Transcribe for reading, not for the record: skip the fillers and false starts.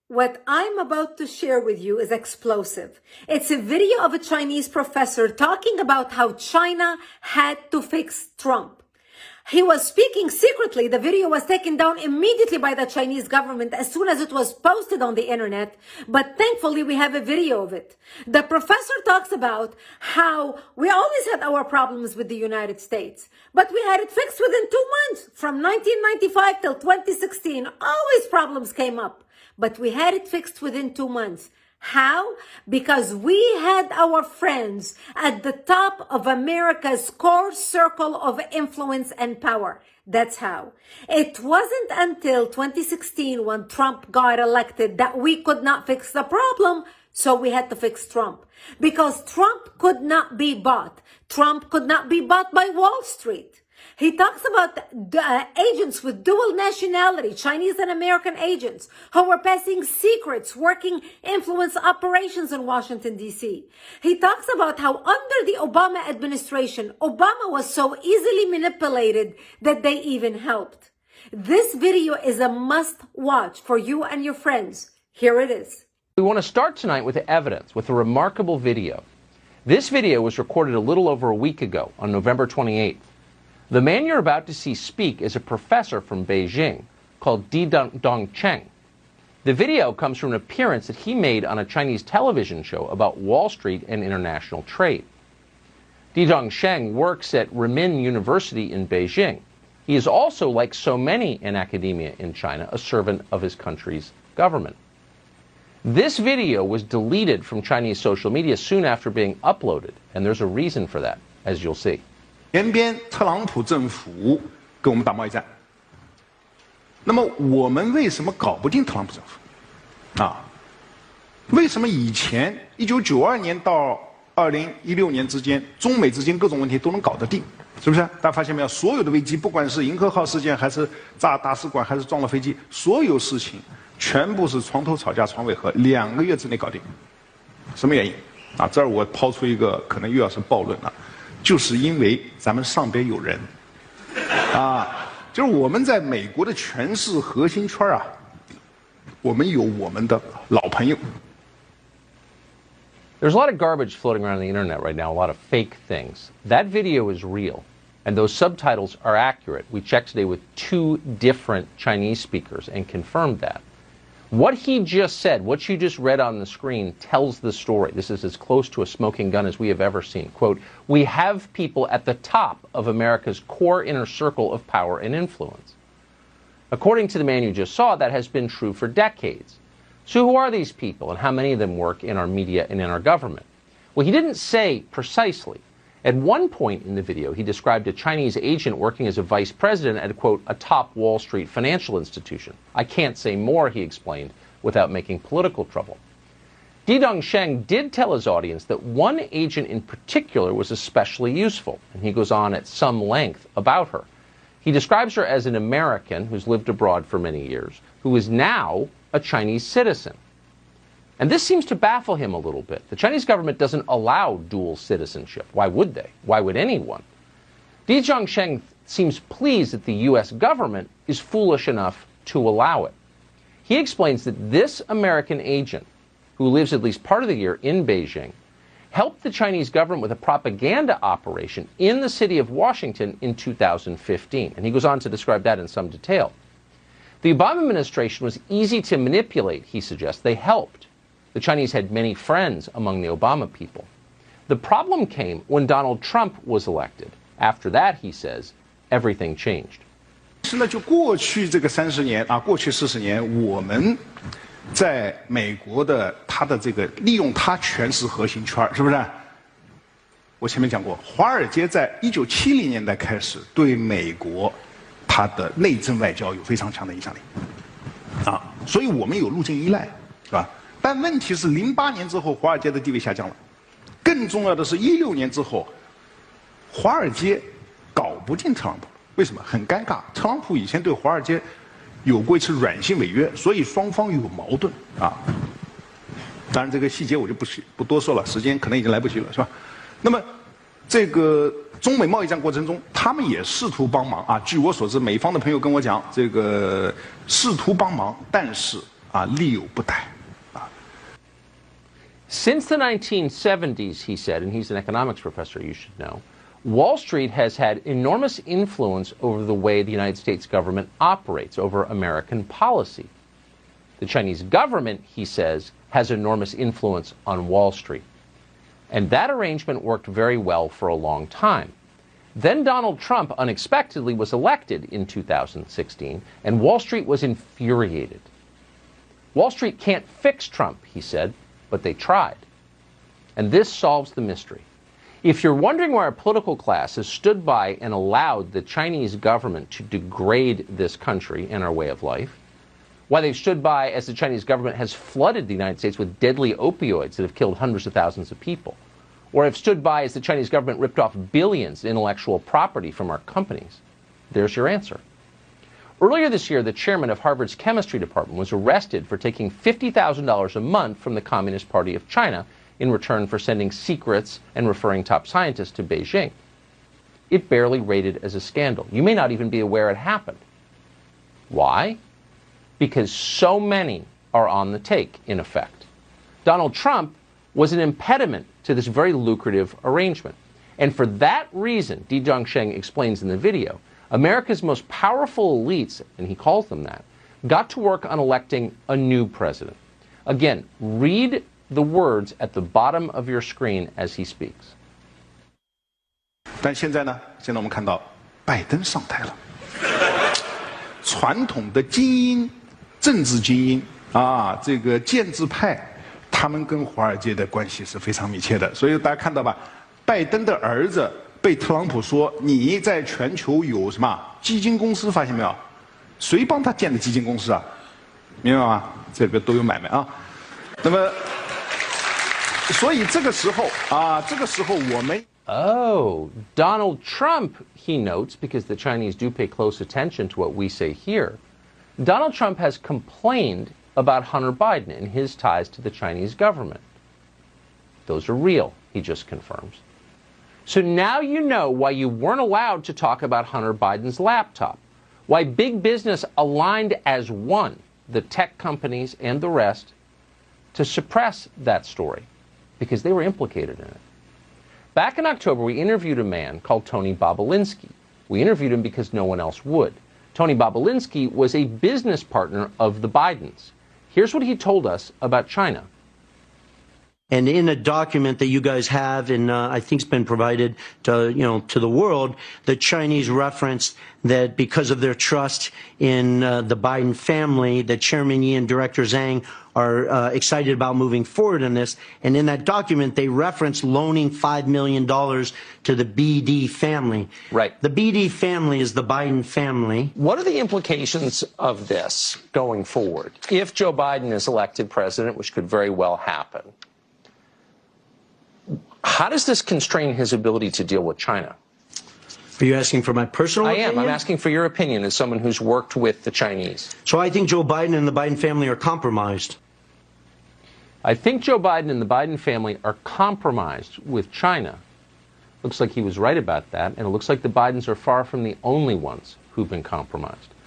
What I'm about to share with you is explosive. It's a video of a Chinese professor talking about how China had to fix Trump. He was speaking secretly. The video was taken down immediately by the Chinese government as soon as it was posted on the internet. But thankfully, we have a video of it. The professor talks about how we always had our problems with the United States, but we had it fixed within 2 months. From 1995 till 2016, always problems came up. But we had it fixed within 2 months. How? Because we had our friends at the top of America's core circle of influence and power. That's how. It wasn't until 2016 when Trump got elected that we could not fix the problem. So we had to fix Trump. Because Trump could not be bought. Trump could not be bought by Wall Street. He talks about agents with dual nationality, Chinese and American agents, who were passing secrets, working influence operations in Washington, D.C. He talks about how under the Obama administration, Obama was so easily manipulated that they even helped. This video is a must-watch for you and your friends. Here it is. We want to start tonight with evidence, with a remarkable video. This video was recorded a little over a week ago, on November 28th. The man you're about to see speak is a professor from Beijing called Dong Cheng. The video comes from an appearance that he made on a Chinese television show about Wall Street and international trade. Dong Cheng works at Renmin University in Beijing. He is also, like so many in academia in China, a servant of his country's government. This video was deleted from Chinese social media soon after being uploaded, and there's a reason for that, as you'll see. 前边特朗普政府跟我们打贸易战，那么我们为什么搞不定特朗普政府？啊，为什么以前1992年到2016年之间，中美之间各种问题都能搞得定？是不是？大家发现没有？所有的危机，不管是银河号事件，还是炸大使馆，还是撞了飞机，所有事情全部是床头吵架床尾和，2个月之内搞定。什么原因？啊，这儿我抛出一个可能又要是暴论了。就是因为咱们上边有人，啊，就是我们在美国的权势核心圈啊，我们有我们的老朋友。There's a lot of garbage floating around the internet right now, a lot of fake things. That video is real, and those subtitles are accurate. We checked today with 2 different Chinese speakers and confirmed that. What he just said, what you just read on the screen, tells the story. This is as close to a smoking gun as we have ever seen. Quote, we have people at the top of America's core inner circle of power and influence. According to the man you just saw, that has been true for decades. So who are these people, and how many of them work in our media and in our government? Well, he didn't say precisely. At one point in the video, he described a Chinese agent working as a vice president at, quote, a top Wall Street financial institution. I can't say more, he explained, without making political trouble. Dong Cheng did tell his audience that one agent in particular was especially useful, and he goes on at some length about her. He describes her as an American who's lived abroad for many years, who is now a Chinese citizen. And this seems to baffle him a little bit. The Chinese government doesn't allow dual citizenship. Why would they? Why would anyone? Dong Cheng seems pleased that the U.S. government is foolish enough to allow it. He explains that this American agent, who lives at least part of the year in Beijing, helped the Chinese government with a propaganda operation in the city of Washington in 2015. And he goes on to describe that in some detail. The Obama administration was easy to manipulate, he suggests. They helped. The Chinese had many friends among the Obama people. The problem came when Donald Trump was elected. After that, he says, everything changed. 是呢，就过去这个30年啊，过去40年，我们在美国的他的这个利用他权势核心圈，是不是？我前面讲过，华尔街在1970年代开始对美国它的内政外交有非常强的影响力，啊，所以我们有路径依赖，是吧？但问题是，08年之后，华尔街的地位下降了。更重要的是，16年之后，华尔街搞不定特朗普，为什么？很尴尬。特朗普以前对华尔街有过一次软性违约，所以双方有矛盾啊。当然，这个细节我就不多说了，时间可能已经来不及了，是吧？那么，这个中美贸易战过程中，他们也试图帮忙啊。据我所知，美方的朋友跟我讲，这个试图帮忙，但是力有不逮。 Since the 1970s, he said, and he's an economics professor, you should know, Wall Street has had enormous influence over the way the United States government operates, over American policy. The Chinese government, he says, has enormous influence on Wall Street. And that arrangement worked very well for a long time. Then Donald Trump unexpectedly was elected in 2016, and Wall Street was infuriated. Wall Street can't fix Trump, he said, but they tried. And this solves the mystery. If you're wondering why our political class has stood by and allowed the Chinese government to degrade this country and our way of life, why they've stood by as the Chinese government has flooded the United States with deadly opioids that have killed hundreds of thousands of people, or have stood by as the Chinese government ripped off billions in intellectual property from our companies, there's your answer. Earlier this year, the chairman of Harvard's chemistry department was arrested for taking $50,000 a month from the Communist Party of China in return for sending secrets and referring top scientists to Beijing. It barely rated as a scandal. You may not even be aware it happened. Why? Because so many are on the take, in effect. Donald Trump was an impediment to this very lucrative arrangement. And for that reason, Di Zhongsheng explains in the video, America's most powerful elites, and he calls them that, got to work on electing a new president. Again, read the words at the bottom of your screen as he speaks. 但现在呢？现在我们看到拜登上台了，传统的精英、政治精英啊，这个建制派，他们跟华尔街的关系是非常密切的。所以大家看到吧，拜登的儿子被特朗普说你在全球有什么基金公司，发现没有？谁帮他建的基金公司啊？明白吗？这里边都有买卖啊。那么，所以这个时候啊，这个时候我们。 Oh, Donald Trump, he notes, because the Chinese do pay close attention to what we say here, Donald Trump has complained about Hunter Biden and his ties to the Chinese government. Those are real, he just confirms. So now you know why you weren't allowed to talk about Hunter Biden's laptop, why big business aligned as one, the tech companies and the rest, to suppress that story, because they were implicated in it. Back in October, we interviewed a man called Tony Bobulinski. We interviewed him because no one else would. Tony Bobulinski was a business partner of the Bidens. Here's what he told us about China. And in a document that you guys have, and I think it's been provided to to the world, the Chinese referenced that because of their trust in the Biden family, that Chairman Yi and Director Zhang are excited about moving forward in this. And in that document, they reference loaning $5 million to the BD family. Right. The BD family is the Biden family. What are the implications of this going forward? If Joe Biden is elected president, which could very well happen, how does this constrain his ability to deal with China? Are you asking for my personal opinion? I am. I'm asking for your opinion as someone who's worked with the Chinese. So I think Joe Biden and the Biden family are compromised. I think Joe Biden and the Biden family are compromised with China. Looks like he was right about that, and it looks like the Bidens are far from the only ones who've been compromised.